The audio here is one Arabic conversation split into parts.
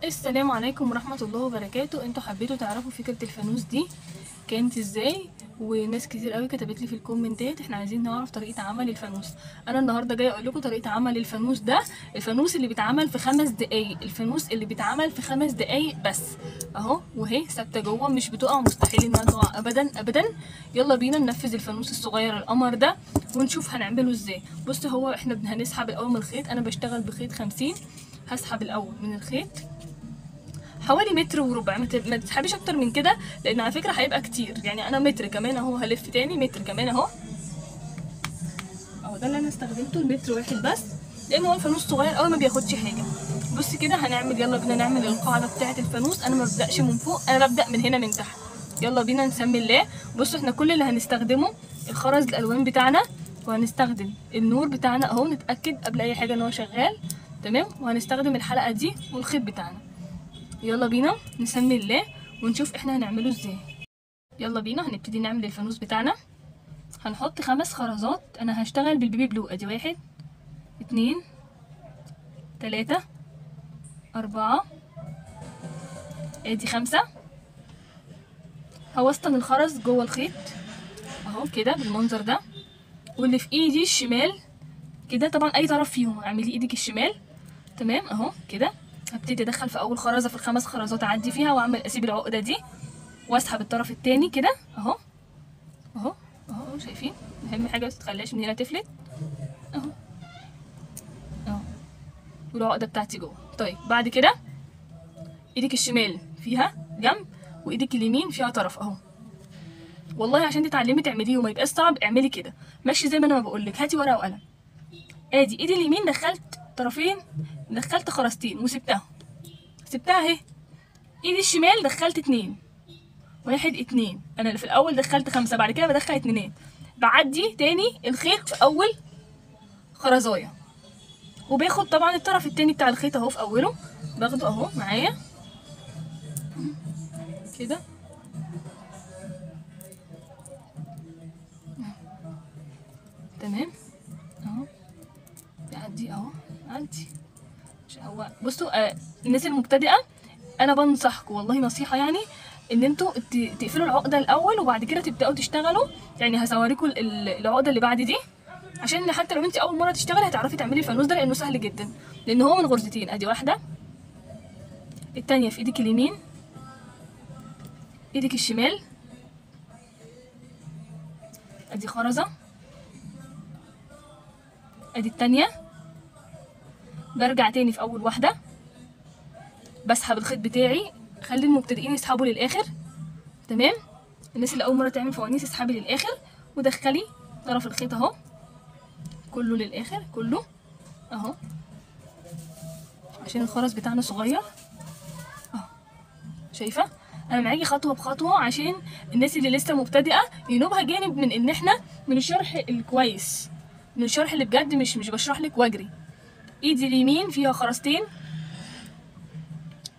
السلام عليكم ورحمة الله وبركاته. انتوا حبيتوا تعرفوا فكرة الفانوس دي كانت ازاي؟ وناس كتير قوي كتبت لي في الكومنتات احنا عايزين نعرف طريقة عمل الفانوس. انا النهاردة جاية اقول لكم طريقة عمل الفانوس ده، الفانوس اللي بيتعمل في 5 دقايق، الفانوس اللي بيتعمل في 5 دقايق بس اهو، وهي ثابتة جوه مش بتقع، مستحيل انها تقع ابدا ابدا. يلا بينا ننفذ الفانوس الصغير القمر ده ونشوف هنعمله ازاي. بص، هو احنا هنسحب الاول من الخيط، انا بشتغل بخيط 50. هسحب الاول من الخيط حوالي متر وربع، ما تسحبيش اكتر من كده لان على فكره هيبقى كتير. يعني انا متر كمان اهو، هلف تاني متر كمان اهو. ده اللي انا استخدمته، المتر واحد بس، لان هو الفانوس صغير قوي ما بياخدش حاجه. بصي كده هنعمل، يلا بينا نعمل القاعده بتاعه الفانوس. انا ما ببداش من فوق، انا ببدا من هنا من تحت. يلا بينا نسمي الله. بصوا احنا كل اللي هنستخدمه الخرز الالوان بتاعنا، وهنستخدم النور بتاعنا اهو، نتاكد قبل اي حاجه ان هو شغال تمام، وهنستخدم الحلقه دي والخيط بتاعنا. يلا بينا نسمي الله ونشوف احنا هنعمله ازاي. يلا بينا هنبتدي نعمل الفانوس بتاعنا. هنحط 5 خرزات، انا هشتغل بالبيبي بلو. ادي 1 2 3 4، ادي 5. هوسطن الخرز جوه الخيط اهو كده بالمنظر ده، واللي في ايدي الشمال كده، طبعا اي طرف فيهم اعملي ايدك الشمال تمام اهو كده. هبتدي ادخل في اول خرزه في ال5 خرزات، اعدي فيها واعمل اسيب العقده دي واسحب الطرف التاني كده اهو اهو اهو. شايفين؟ اهم حاجه بس متخليهاش من هنا تفلت اهو اهو، والعقده بتاعتي جوه. طيب بعد كده ايدك الشمال فيها جنب، وايدك اليمين فيها طرف اهو. والله عشان تتعلمي تعمليه وما يبقاش صعب اعملي كده ماشي زي ما انا ما بقول لك. هاتي ورقه وقلم. ادي ايدي اليمين دخلت طرفين، دخلت خرزتين وسبتها، سبتها اهي. ايدي الشمال دخلت 2 1 2. انا اللي في الاول دخلت 5، بعد كده بدخل 2. بعدي تاني الخيط في اول خرزايه، وباخد طبعا الطرف التاني بتاع الخيط اهو في اوله، باخده اهو معايا كده تمام اهو. بعدي اهو عندي. هو بصوا الناس المبتدئه انا بنصحكم والله نصيحه، يعني ان انتوا تقفلوا العقده الاول وبعد كده تبداوا تشتغلوا. يعني هصوريكم العقده اللي بعد دي، عشان حتى لو انت اول مره تشتغلي هتعرفي تعملي الفانوس ده، لانه سهل جدا، لان هو من غرزتين. ادي واحده، التانية في ايدك اليمين، ايدك الشمال، ادي خرزه، ادي التانية. برجع تاني في اول واحده، بسحب الخيط بتاعي. خلي المبتدئين يسحبوا للاخر تمام. الناس اللي اول مره تعمل فوانيس اسحبي للاخر ودخلي طرف الخيط اهو كله للاخر كله اهو، عشان الخرز بتاعنا صغير اهو. شايفه؟ انا معاكي خطوه بخطوه عشان الناس اللي لسه مبتدئه ينوبها جانب من ان احنا من الشرح الكويس، من الشرح اللي بجد مش بشرح لك واجري. ايدي اليمين فيها خرزتين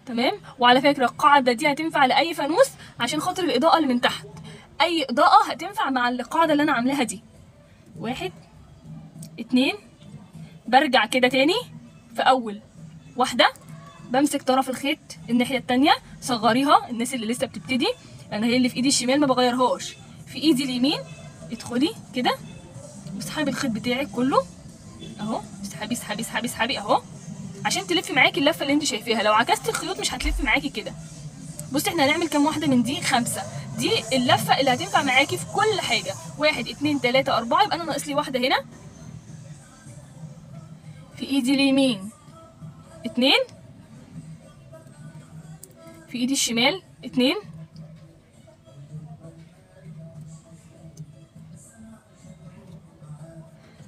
تمام. وعلى فكره القاعده دي هتنفع لاي فانوس عشان خاطر الاضاءه اللي من تحت، اي اضاءه هتنفع مع القاعده اللي انا عاملاها دي. 1 2. برجع كده تاني في اول واحده، بمسك طرف الخيط الناحيه التانية، صغريها الناس اللي لسه بتبتدي. انا هي اللي في ايدي الشمال ما بغيرهاش، في ايدي اليمين ادخلي كده واسحبي الخيط بتاعك كله اهو، اسحبي اسحبي اسحبي اسحبي اهو، عشان تلفي معاكي اللفه اللي انت شايفاها. لو عكستي الخيوط مش هتلف معاكي كده. بصي احنا هنعمل كام واحده من دي؟ 5. دي اللفه اللي هتنفع معاكي في كل حاجه. 1 2 3 4، يبقى انا ناقص لي واحده هنا في ايدي اليمين 2، في ايدي الشمال 2،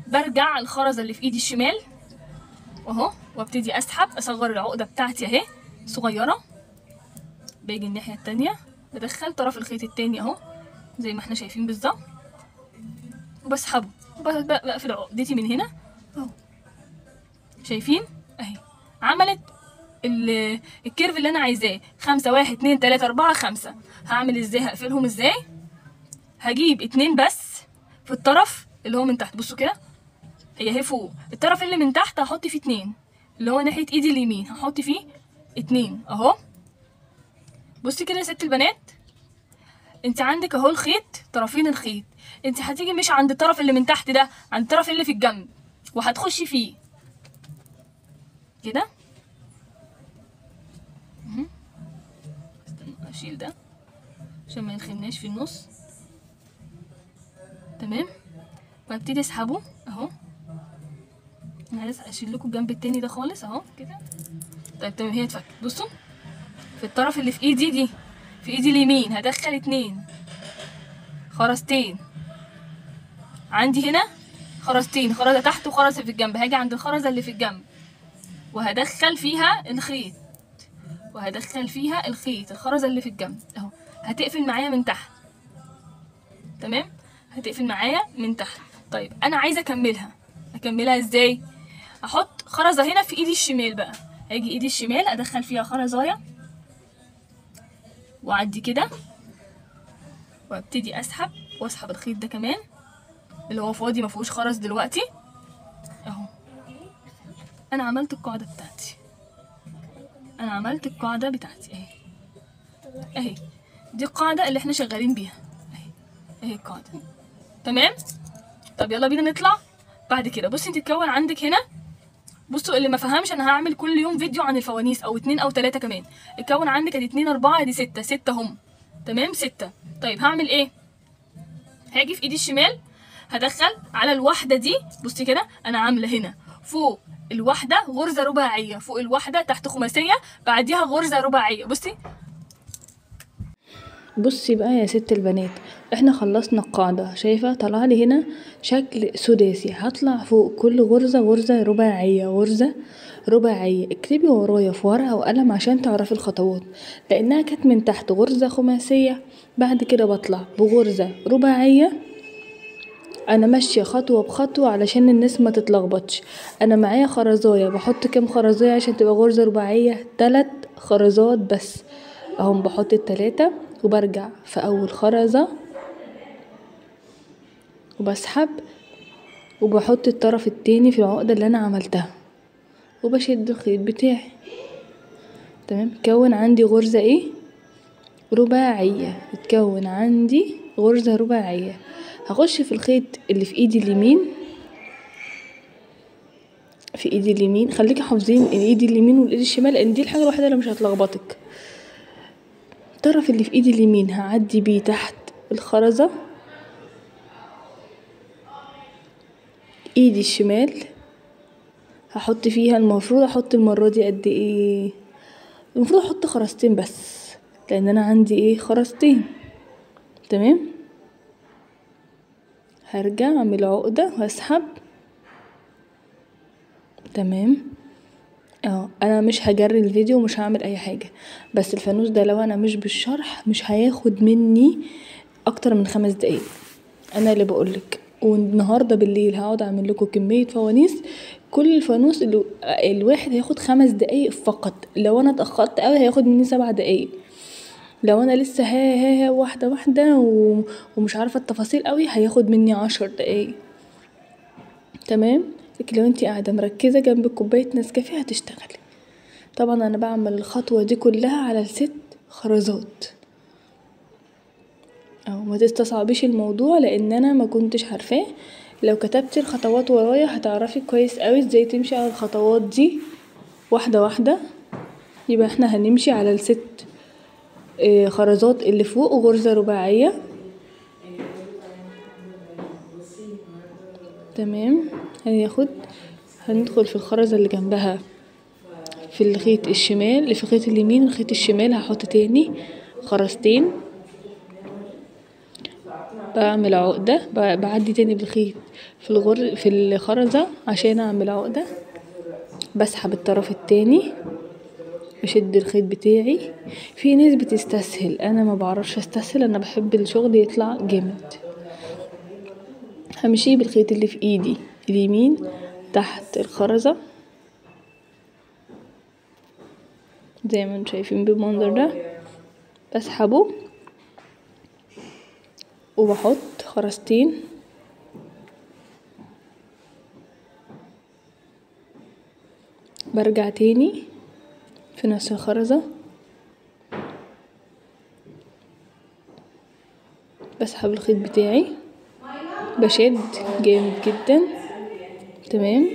برجع الخرزه اللي في ايدي الشمال اهو، وابتدي اسحب، اصغر العقده بتاعتي اهي صغيره. باجي الناحيه التانية بدخل طرف الخيط التاني اهو زي ما احنا شايفين بالظبط، وبسحبه وبقفل عقدتي من هنا اهو. شايفين اهي عملت الكيرف اللي انا عايزاه. 5 1 2 3 4 5. هعمل ازاي؟ هقفلهم ازاي؟ هجيب 2 بس في الطرف اللي هو من تحت. بصوا كده، هي فوق، الطرف اللي من تحت هحط فيه 2 اللي هو ناحيه ايدي اليمين، هحط فيه 2 اهو. بصي كده يا ست البنات، انت عندك اهو الخيط، طرفين الخيط، انت هتيجي مش عند الطرف اللي من تحت ده، عند الطرف اللي في الجنب، وهتخشي فيه كده. استنى اشيل ده عشان ما يلخمناش في النص. تمام، وابتدي اسحبه اهو. انا عايز اشيل لكم الجنب التاني ده خالص اهو كده. طيب تمام، هي اتفكت. بصوا في الطرف اللي في ايدي دي، في ايدي اليمين هدخل 2 خرزتين. عندي هنا خرزتين، خرزة تحت وخرزة في الجنب. هاجي عند الخرزة اللي في الجنب وهدخل فيها الخيط، وهدخل فيها الخيط، الخرزة اللي في الجنب اهو. هتقفل معايا من تحت. تمام، هتقفل معايا من تحت. طيب انا عايزه اكملها ازاي؟ احط خرزه هنا في ايدي الشمال بقى. هاجي ايدي الشمال ادخل فيها خرزايه واعدي كده، وابتدي واسحب الخيط ده كمان اللي هو فاضي ما فيهوش خرز دلوقتي اهو. انا عملت القاعده بتاعتي اهي. دي القاعده اللي احنا شغالين بيها اهي القاعده. تمام. طب يلا بينا نطلع بعد كده. بصي انت تكون عندك هنا، بصوا اللي ما فهمش انا هعمل كل يوم فيديو عن الفوانيس، او 2 أو 3 كمان. اتكون عندك ادي 2 4 ادي 6 هم. تمام 6. طيب هعمل ايه؟ هاجي في ايدي الشمال هدخل على الواحده دي. بصي كده انا عامله هنا فوق الواحده غرزه رباعيه، فوق الواحده تحت خماسيه، بعديها غرزه رباعيه. بصي بقى يا ست البنات، احنا خلصنا القاعدة. شايفة طلع لي هنا شكل سداسي، هطلع فوق كل غرزة غرزة رباعية، غرزة رباعية. اكتبي ورايا في ورقة وقلم عشان تعرفي الخطوات، لانها كانت من تحت غرزة خماسية، بعد كده بطلع بغرزة رباعية. انا ماشية خطوة بخطوة علشان الناس ما تتلخبطش. انا معايا خرزاية، بحط كام خرزاية عشان تبقى غرزة رباعية؟ 3 خرزات بس اهم. بحط ال3 وبرجع في اول خرزة وبسحب، وبحط الطرف التاني في العقدة اللي انا عملتها وبشد الخيط بتاعي. تمام، اتكون عندي غرزة ايه؟ رباعية. اتكون عندي غرزة رباعية. هخش في الخيط اللي في ايدي اليمين، خليكي حافظين الايد اليمين والايد الشمال لان دي الحاجة الوحيدة اللي مش هتلخبطك. الطرف اللي في ايدي اليمين هعدي بيه تحت الخرزة، ايدي الشمال هحط فيها، المفروض احط المرة دي قد ايه؟ المفروض احط خرزتين بس لان انا عندي ايه؟ خرزتين. تمام، هرجع اعمل عقدة واسحب. تمام انا مش هجري الفيديو ومش هعمل اي حاجة، بس الفانوس ده لو انا مش بالشرح مش هياخد مني اكتر من 5 دقايق، انا اللي بقولك. والنهاردة بالليل هقعد اعمل لكم كمية فوانيس، كل فانوس الواحد هياخد 5 دقايق فقط. لو انا اتأخرت قوي هياخد مني 7 دقايق. لو انا لسه ها واحدة واحدة ومش عارفة التفاصيل قوي هياخد مني 10 دقايق. تمام، لكن لو انتي قاعدة مركزة جنب كوباية نسكافيه هتشتغلي. طبعا انا بعمل الخطوة دي كلها على 6 خرزات ما تستصعبيش الموضوع لان انا ما كنتش عارفاه. لو كتبتي الخطوات ورايا هتعرفي كويس قوي ازاي تمشي على الخطوات دي واحدة واحدة. يبقى احنا هنمشي على ال6 خرزات اللي فوق غرزة رباعية. تمام، هندخل في الخرزة اللي جنبها في الخيط الشمال، في الخيط اليمين والخيط الشمال هحط تاني خرزتين، بعمل عقدة، بعدي تاني بالخيط في الخرزة عشان اعمل عقدة، بسحب الطرف التاني بشد الخيط بتاعي. في ناس بتستسهل، انا ما بعرفش استسهل، انا بحب الشغل يطلع جامد. همشي بالخيط اللي في ايدي اليمين تحت الخرزة زي ما انتم شايفين بالمنظر ده، بسحبه وبحط خرزتين، برجع تاني في نفس الخرزة، بسحب الخيط بتاعي، بشد جامد جدا. تمام.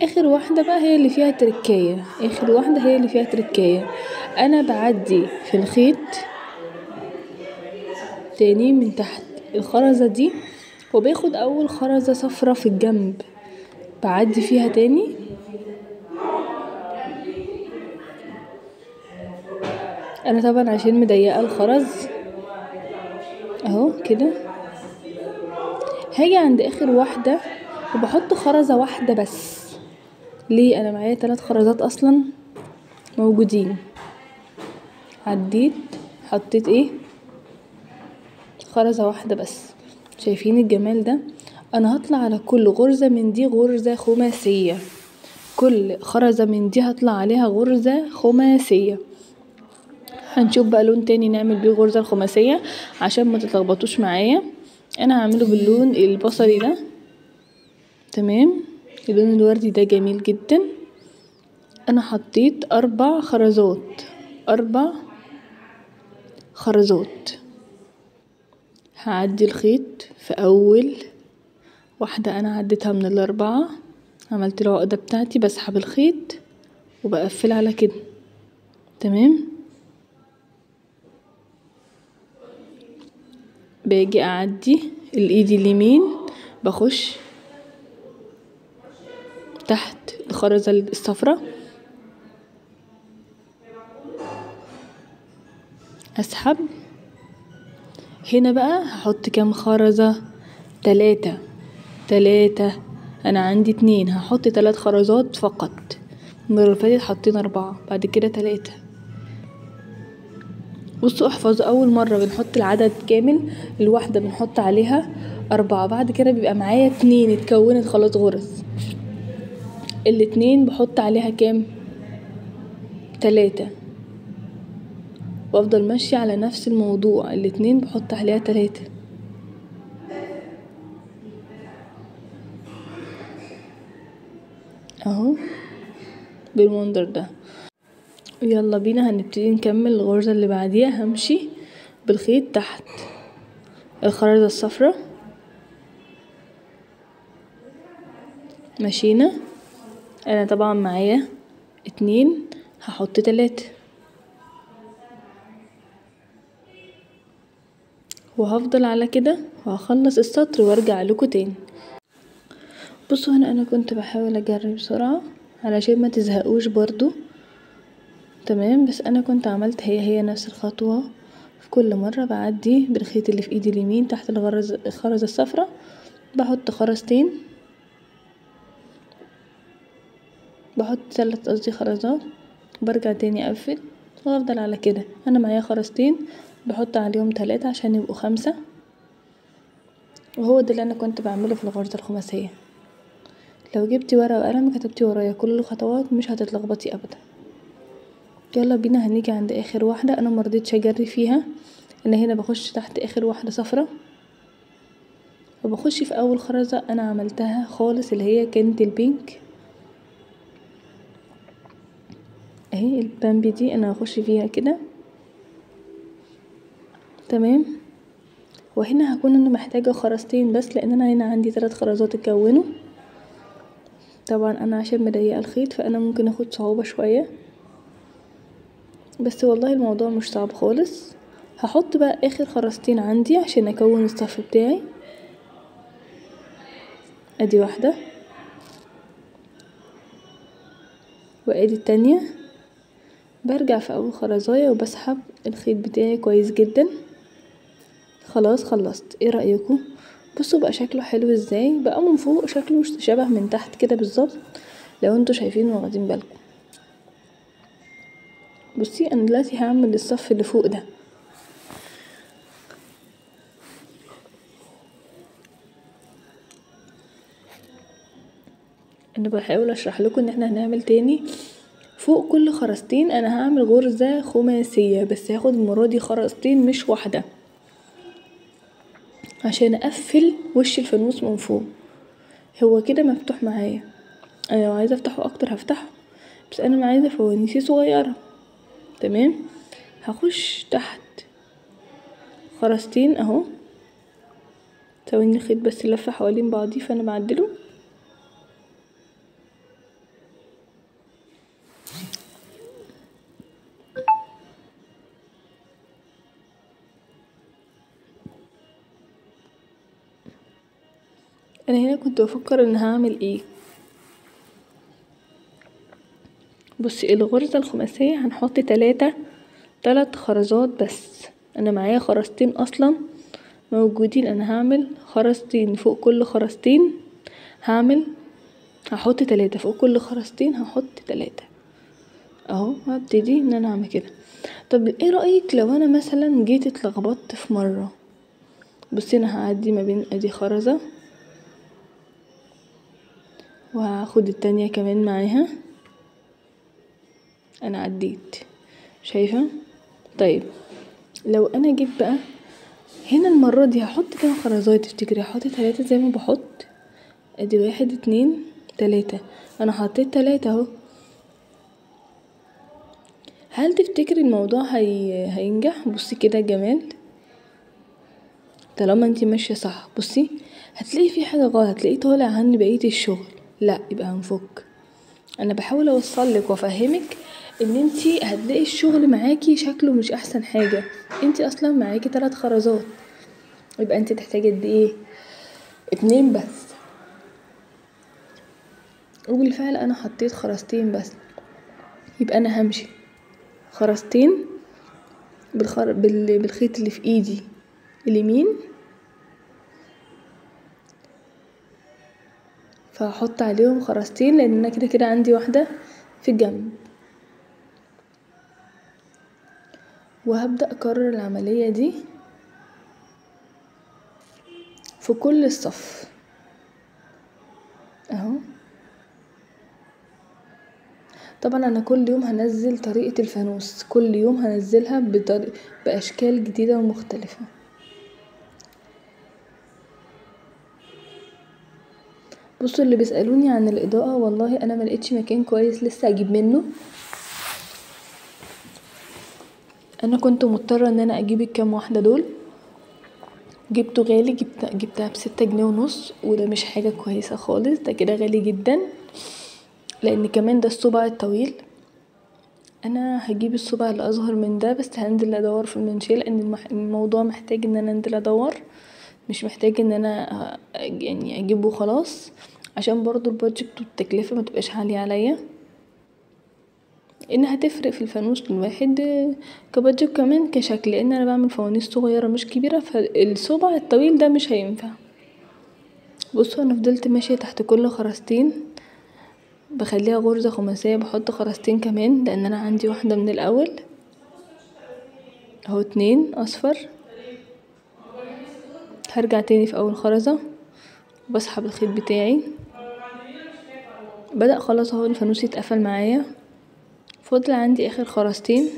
اخر واحدة بقى هي اللي فيها تركاية، اخر واحدة هي اللي فيها تركاية. انا بعدي في الخيط تاني من تحت الخرزة دي، وباخد اول خرزة صفرة في الجنب بعدي فيها تاني، انا طبعا عشان مضيقة الخرز اهو كده. هاجي عند اخر واحدة وبحط خرزة واحدة بس. ليه؟ انا معايا 3 خرزات اصلا موجودين. عديت حطيت ايه؟ خرزة واحدة بس. شايفين الجمال ده؟ انا هطلع على كل غرزة من دي غرزة خماسية، كل خرزة من دي هطلع عليها غرزة خماسية. هنشوف بقى لون تاني نعمل بيه الغرزة الخماسية عشان ما تتلخبطوش معايا. انا هعمله باللون البصري ده. تمام. اللون الوردي ده جميل جدا. انا حطيت 4 خرزات، 4 خرزات. هعدي الخيط في اول واحدة انا عديتها من ال4، عملت العقدة بتاعتي، بسحب الخيط وبقفل على كده. تمام. باجي اعدي الايد اليمين، بخش تحت الخرزة الصفرة، اسحب. هنا بقى هحط كام خرزة؟ 3. انا عندي 2، هحط 3 خرزات فقط. المرة اللي فاتت حطينا 4، بعد كده 3. بصوا احفظوا، اول مرة بنحط العدد كامل، الواحدة بنحط عليها 4، بعد كده بيبقى معايا 2 اتكونت خلاص غرز، ال2 بحط عليها كام؟ 3، وافضل ماشية على نفس الموضوع، ال2 بحط عليها 3. اهو بالمنظر ده. يلا بينا هنبتدي نكمل الغرزة اللي بعديها. همشي بالخيط تحت الخرزة الصفرة، مشينا. انا طبعا معايا 2، هحط 3 وهفضل على كده وهخلص السطر وارجع لكم تاني. بصوا هنا انا كنت بحاول اجري بسرعة علشان ما تزهقوش برضو. تمام. بس انا كنت عملت هي نفس الخطوة في كل مرة. بعدي بالخيط اللي في ايدي اليمين تحت الخرزة الصفرة، بحط خرزتين، بحط 3 خرزات، برجع تاني اقفل وافضل على كده. انا معايا خرزتين بحط عليهم 3 عشان يبقوا 5، وهو ده اللي انا كنت بعمله في الغرزة الخماسية. لو جبتي ورقة وقلم كتبتي ورايا كل الخطوات مش هتتلخبطي ابدا. يلا بينا هنيجي عند اخر واحدة. انا مرضيتش اجري فيها، ان هنا بخش تحت اخر واحدة صفرة، وبخش في اول خرزة انا عملتها خالص اللي هي كانت البينك اهي، البامبي دي انا هخش فيها كده. تمام. وهنا هكون انا محتاجة خرزتين بس، لان انا هنا عندي 3 خرزات اتكونوا. طبعا انا عشان مضيقة الخيط فانا ممكن اخد صعوبة شوية، بس والله الموضوع مش صعب خالص. هحط بقى اخر خرزتين عندي عشان اكون الصف بتاعي. ادي واحدة وادي التانية. برجع في اول خرزاية وبسحب الخيط بتاعي كويس جدا. خلاص خلصت. ايه رأيكم؟ بصوا بقى شكله حلو ازاي، بقى من فوق شكله شبه من تحت كده بالظبط لو انتوا شايفين واخدين بالكم. بصي انا دلوقتي هعمل الصف اللي فوق ده. انا بحاول اشرح لكم ان احنا هنعمل تاني فوق كل خرزتين انا هعمل غرزة خماسية، بس هاخد المرة دي خرزتين مش واحدة عشان اقفل وش الفانوس من فوق. هو كده مفتوح معايا، انا لو عايزة افتحه اكتر هفتحه، بس انا عايزه فوانيسي صغيره. تمام، هخش تحت خرزتين اهو، ثواني الخيط بس لفه حوالين بعضيه فانا بعدله. انا هنا كنت بفكر ان هعمل ايه. بصي الغرزة الخماسية هنحط تلات خرزات بس. انا معايا خرزتين اصلا موجودين، انا هعمل خرزتين فوق كل خرزتين، هحط 3 فوق كل خرزتين، هحط 3 اهو. هبتدي ان انا اعمل كده. طب ايه رأيك لو انا مثلا جيت اتلخبطت في مرة؟ بصي انا هعدي ما بين ادي خرزة وهاخد التانية كمان معاها، انا عديت، شايفة؟ طيب لو انا جيت بقى هنا المرة دي هحط كام خرزات تفتكري؟ هحط 3 زي ما بحط، ادي 1 2 3، انا حطيت 3 اهو. هل تفتكري الموضوع هينجح؟ بصي كده جمال، طالما انتي ماشية صح. بصي هتلاقي في حاجة غلط، هتلاقيه طالع عني بقية الشغل، لا يبقى هنفك. انا بحاول اوصلك وافهمك ان انتي هتلاقي الشغل معاكي شكله مش احسن حاجة. انتي اصلا معاكي 3 خرزات، يبقى انتي تحتاجي قد ايه؟ 2 بس. وبالفعل انا حطيت خرزتين بس، يبقى انا همشي خرزتين بالخيط اللي في ايدي اليمين، فهحط عليهم خرزتين لان انا كده كده عندي واحدة في الجنب، وهبدأ اكرر العملية دي في كل الصف اهو. طبعا انا كل يوم هنزل طريقة الفانوس، كل يوم هنزلها باشكال جديدة ومختلفة. بصوا اللي بيسألوني عن الاضاءة، والله انا ملقتش مكان كويس لسه اجيب منه، انا كنت مضطرة ان انا اجيب الكام واحدة دول، جبته غالي، جبتها ب6 جنيه ونص، وده مش حاجة كويسة خالص، ده كده غالي جدا، لان كمان ده الصبع الطويل. انا هجيب الصبع الاصغر من ده، بس هنزل ادور في المنشيه لان الموضوع محتاج ان انا انزل ادور، مش محتاج ان انا يعني اجيبه خلاص، عشان برضو البادجت والتكلفة متبقاش عالية عليا، ان هتفرق في الفانوس الواحد كبادجت كمان كشكل، لان انا بعمل فوانيس صغيرة مش كبيرة، فالصبع الطويل ده مش هينفع. بصوا انا فضلت ماشية تحت كل خرزتين بخليها غرزة خماسية، بحط خرزتين كمان لان انا عندي واحدة من الاول اهو، 2 اصفر، هرجع تاني في اول خرزة وبسحب الخيط بتاعي، بدأ خلاص اهو الفانوس يتقفل معايا، فاضل عندي اخر خرزتين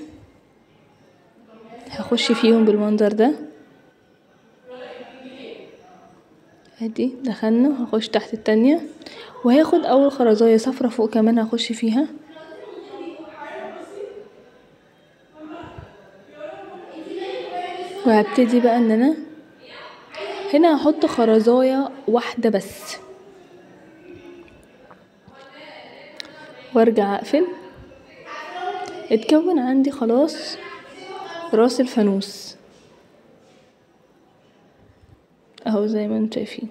هخش فيهم بالمنظر ده، ادي دخلنا، هخش تحت التانية وهاخد اول خرزاية صفرة فوق كمان هخش فيها، وهبتدي بقى ان انا هنا هحط خرزاية واحدة بس وارجع اقفل، اتكون عندي خلاص راس الفانوس اهو زي ما انتم شايفين.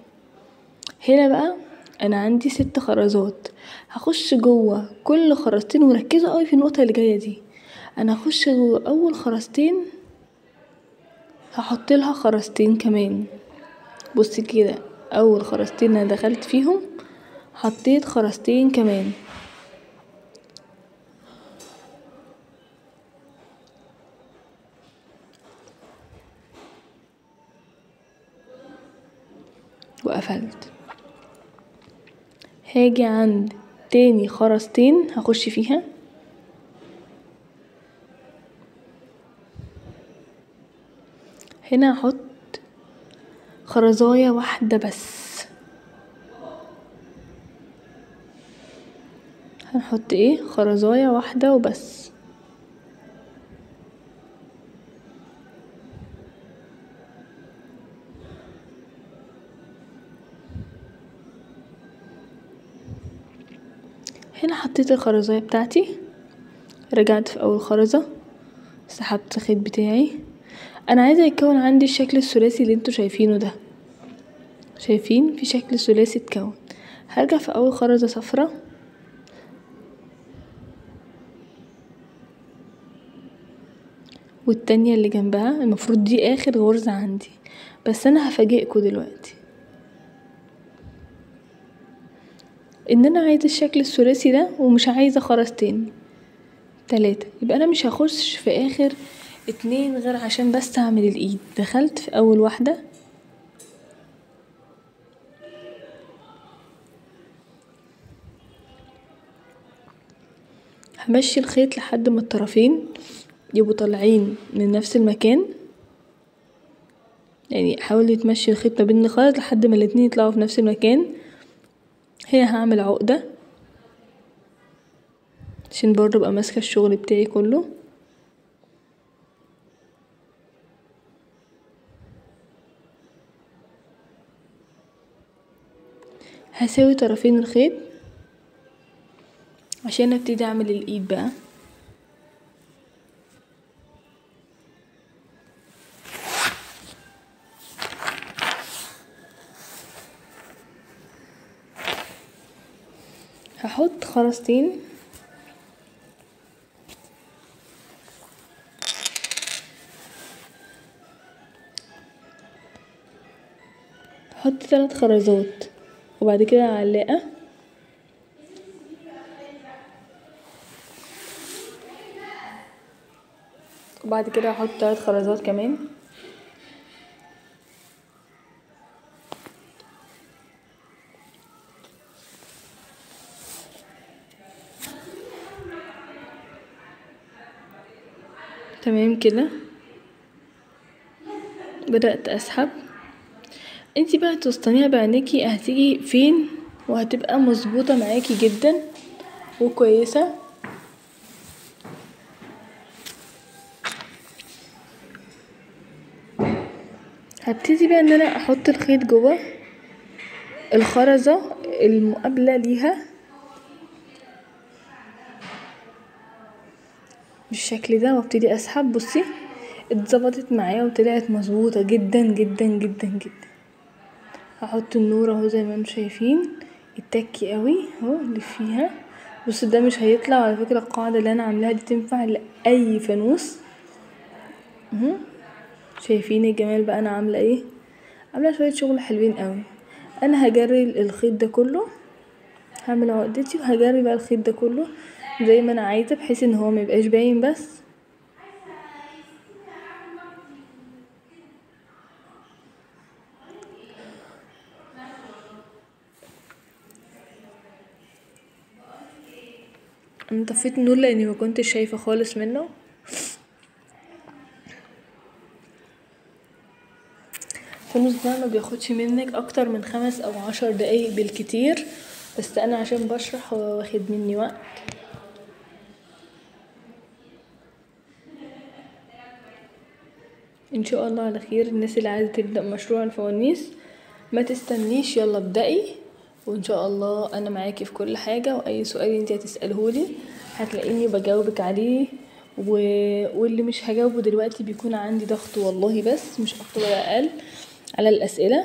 هنا بقى انا عندي 6 خرزات، هخش جوه كل خرزتين، وركزوا قوي في النقطة اللي جاية دي، انا هخش جوه اول خرزتين هحط لها خرزتين كمان. بصي كده اول خرزتين انا دخلت فيهم حطيت خرزتين كمان، وقفلت. هاجي عند تاني خرزتين هخش فيها، هنا هحط خرزاية واحدة بس، هنحط ايه خرزاية واحدة وبس. هنا حطيت الخرزاية بتاعتي، رجعت في اول خرزة سحبت الخيط بتاعي. انا عايزة يتكون عندي الشكل الثلاثي اللي انتوا شايفينه ده، شايفين في شكل ثلاثي اتكون. هرجع في اول خرزة صفرة والتانية اللي جنبها، المفروض دي اخر غرزة عندي بس انا هفاجئكوا دلوقتي ان انا عايزة الشكل الثلاثي ده ومش عايزة خرزتين 3، يبقى انا مش هخش في اخر 2 غير عشان بس اعمل الايد. دخلت في اول واحدة همشي الخيط لحد ما الطرفين يبقوا طالعين من نفس المكان، يعني حاولي تمشي الخيط ما بين الخرز لحد ما الاتنين يطلعوا في نفس المكان. هنا هعمل عقدة عشان برضه ابقى ماسكة الشغل بتاعي كله. هساوي طرفين الخيط عشان ابتدي اعمل الايد بقى. هحط خرزتين هحط 3 خرزات وبعد كده علاقة وبعد كده هحط 3 خرزات كمان. تمام كده بدأت اسحب. انتي بقى توسطنيها بعينيكي هتيجي فين وهتبقى مظبوطة معاكي جدا وكويسة. هبتدي بقى ان انا احط الخيط جوه الخرزة المقابلة ليها بالشكل ده وابتدي اسحب. بصي اتظبطت معايا وطلعت مظبوطة جدا جدا جدا جدا. هحط النور اهو زي ما انتم شايفين اتكي قوي اهو اللي فيها. بص ده مش هيطلع على فكرة، القاعدة اللي انا عاملاها دي تنفع لاي فانوس. شايفين الجمال بقى انا عاملة ايه؟ عاملة شوية شغل حلوين قوي. انا هجري الخيط ده كله، هعمل عقدتي وهجري بقى الخيط ده كله زي ما انا عايزة بحيث ان هو ميبقاش باين. بس انا طفيت النور لاني ما كنتش شايفة خالص منه. الفانوس ده ما بياخدش منك اكتر من 5 أو 10 دقايق بالكتير، بس انا عشان بشرح هو واخد مني وقت. ان شاء الله على خير. الناس اللي عايزة تبدأ مشروع الفوانيس ما تستنيش، يلا ابدأي وان شاء الله انا معاكي في كل حاجة. واي سؤال انتي هتسألهولي هتلاقيني بجاوبك عليه واللي مش هجاوبه دلوقتي بيكون عندي ضغط والله، بس مش اكتر ولا اقل على الاسئلة.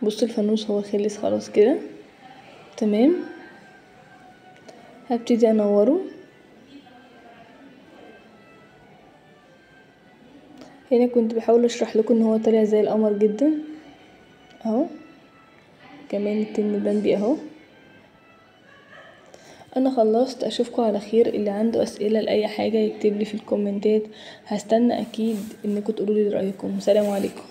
بصوا الفانوس هو خلص خلاص كده تمام. هبتدي انوره. هنا كنت بحاول اشرح لكم ان هو طالع زي القمر جدا اهو. كمان التن بامبي اهو. انا خلصت. اشوفكم على خير. اللي عنده اسئله لاي حاجه يكتب لي في الكومنتات، هستنى اكيد انكم تقولوا لي رايكم. سلام عليكم.